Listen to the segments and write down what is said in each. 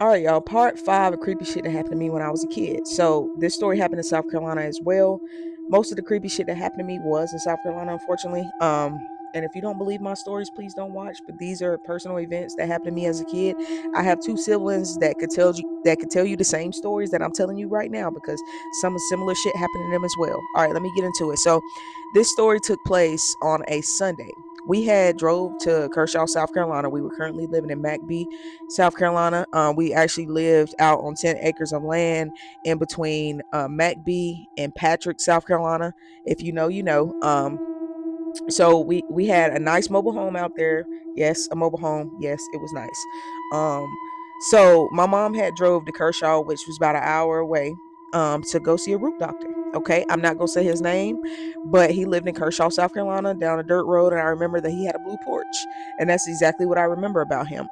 All right, y'all. Part 5 of creepy shit that happened to me when I was a kid. So this story happened in South Carolina as well. Most of the creepy shit that happened to me was in South Carolina, unfortunately. And if you don't believe my stories, please don't watch. But these are personal events that happened to me as a kid. I have two siblings that could tell you the same stories that I'm telling you right now because some similar shit happened to them as well. All right, let me get into it. So this story took place on a Sunday. We had drove to Kershaw, South Carolina. We were currently living in McBee, South Carolina. We actually lived out on 10 acres of land in between McBee and Patrick, South Carolina. If you know, you know. So we had a nice mobile home out there. Yes, a mobile home. Yes, it was nice. So my mom had drove to Kershaw, which was about an hour away, to go see a root doctor. Okay, I'm not gonna say his name, but he lived in Kershaw, South Carolina, down a dirt road, and I remember that he had a blue porch, and that's exactly what I remember about him.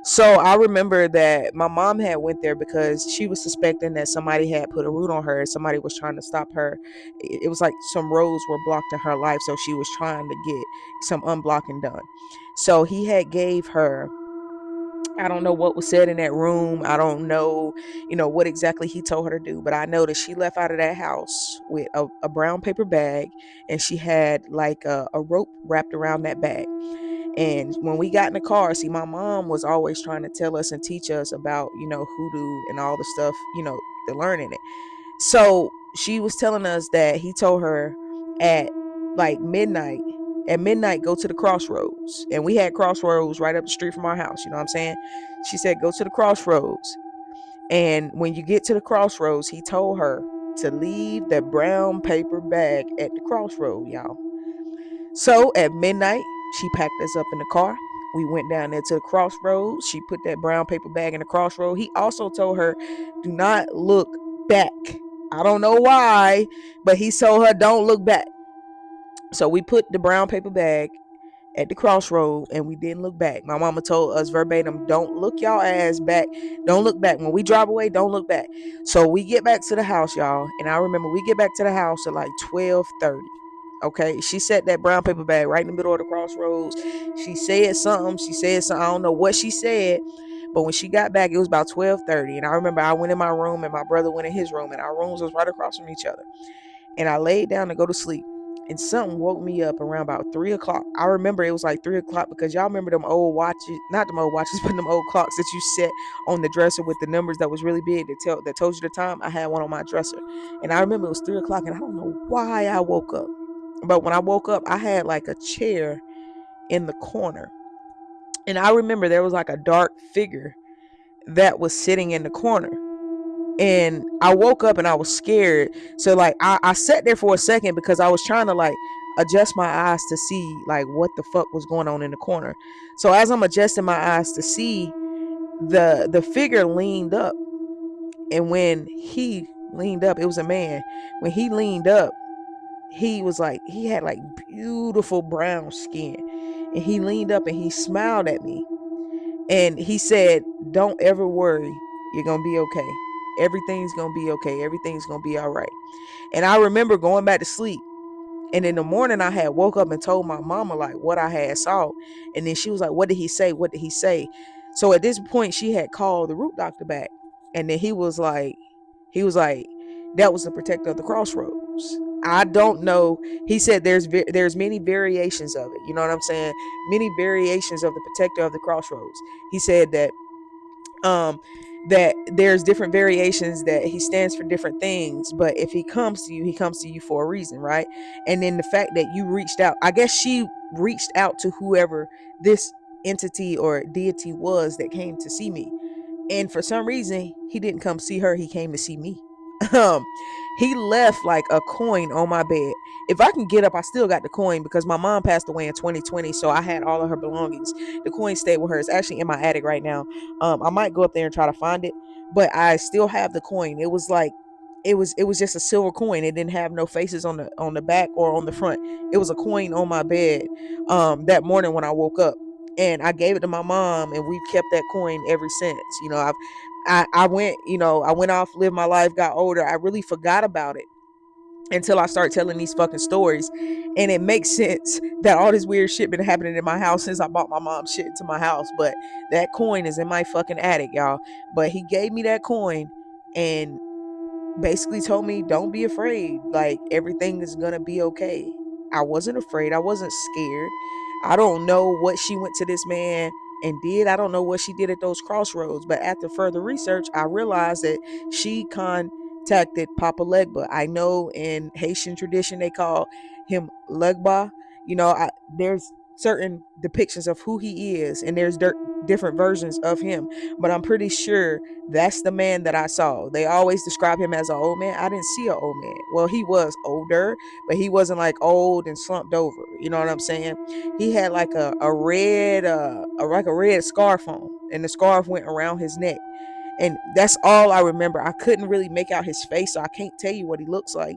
So I remember that my mom had went there because she was suspecting that somebody had put a root on her. Somebody was trying to stop her. It was like some roads were blocked in her life, so she was trying to get some unblocking done. So he had gave her, I don't know what was said in that room. I don't know, what exactly he told her to do, but I know that she left out of that house with a brown paper bag, and she had like a rope wrapped around that bag. And when we got in the car, see, my mom was always trying to tell us and teach us about, hoodoo and all the stuff, to learn in it. So she was telling us that he told her at like midnight, go to the crossroads. And we had crossroads right up the street from our house. You know what I'm saying? She said, go to the crossroads. And when you get to the crossroads, he told her to leave that brown paper bag at the crossroad, y'all. So at midnight, she packed us up in the car. We went down there to the crossroads. She put that brown paper bag in the crossroad. He also told her, do not look back. I don't know why, but he told her, don't look back. So we put the brown paper bag at the crossroad and we didn't look back. My mama told us verbatim, don't look y'all ass back. Don't look back. When we drive away, don't look back. So we get back to the house, y'all. And I remember we get back to the house at like 12:30. Okay, she set that brown paper bag right in the middle of the crossroads. She said something. I don't know what she said, but when she got back, it was about 12:30. And I remember I went in my room and my brother went in his room, and our rooms was right across from each other. And I laid down to go to sleep. And something woke me up around about 3 o'clock. I remember it was like 3 o'clock because y'all remember them old watches, not them old watches, but them old clocks that you set on the dresser with the numbers that was really big that told you the time. I had one on my dresser, and I remember it was 3 o'clock, and I don't know why I woke up. But when I woke up, I had like a chair in the corner. And I remember there was like a dark figure that was sitting in the corner. And I woke up and I was scared. So like I sat there for a second because I was trying to like adjust my eyes to see like what the fuck was going on in the corner. So as I'm adjusting my eyes to see, the figure leaned up. And when he leaned up, it was a man. When he leaned up, he had like beautiful brown skin, and he leaned up and he smiled at me, and he said, don't ever worry, you're gonna be okay, everything's gonna be okay, everything's gonna be all right. And I remember going back to sleep, and in the morning I had woke up and told my mama like what I had saw, and then she was like, what did he say? So at this point she had called the root doctor back, and then he was like, that was the protector of the crossroads. I don't know. He said there's many variations of it. You know what I'm saying? Many variations of the protector of the crossroads. He said um that there's different variations, that he stands for different things, but if he comes to you for a reason, right? And then the fact that you reached out, I guess she reached out to whoever this entity or deity was that came to see me, and for some reason he didn't come see her, he came to see me. um he left like a coin on my bed. If I can get up, I still got the coin because my mom passed away in 2020, so I had all of her belongings. The coin stayed with her. It's actually in my attic right now. I might go up there and try to find it, but I still have the coin. It was like it was just a silver coin. It didn't have no faces on the back or on the front. It was a coin on my bed that morning when I woke up, and I gave it to my mom, and we've kept that coin ever since. I went off, lived my life, got older. I really forgot about it until I start telling these fucking stories. And it makes sense that all this weird shit been happening in my house since I bought my mom's shit into my house. But that coin is in my fucking attic, y'all. But he gave me that coin and basically told me, don't be afraid. Like, everything is gonna be okay. I wasn't afraid. I wasn't scared. I don't know what she went to this man and did. I don't know what she did at those crossroads. But after further research, I realized that she contacted Papa Legba. I know in Haitian tradition they call him Legba. You know, there's certain depictions of who he is, and there's different versions of him. But I'm pretty sure that's the man that I saw. They always describe him as an old man. I didn't see an old man. Well, he was older, but he wasn't like old and slumped over. You know what I'm saying? He had like a red like a red scarf on, and the scarf went around his neck. And that's all I remember. I couldn't really make out his face, so I can't tell you what he looks like.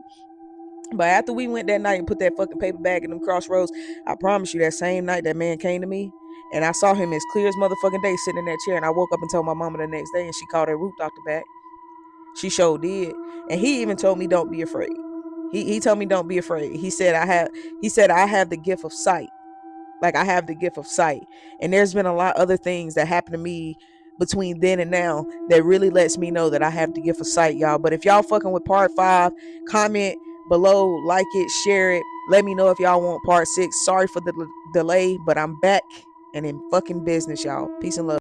But after we went that night and put that fucking paper bag in them crossroads, I promise you that same night that man came to me and I saw him as clear as motherfucking day sitting in that chair. And I woke up and told my mama the next day, and she called that root doctor back. She sure did. And he even told me don't be afraid. He told me don't be afraid. He said I have the gift of sight. Like, I have the gift of sight. And there's been a lot of other things that happened to me between then and now that really lets me know that I have the gift of sight, y'all. But if y'all fucking with part 5, comment below, like it, share it. Let me know if y'all want part 6. Sorry for the delay, but I'm back and in fucking business, y'all. Peace and love.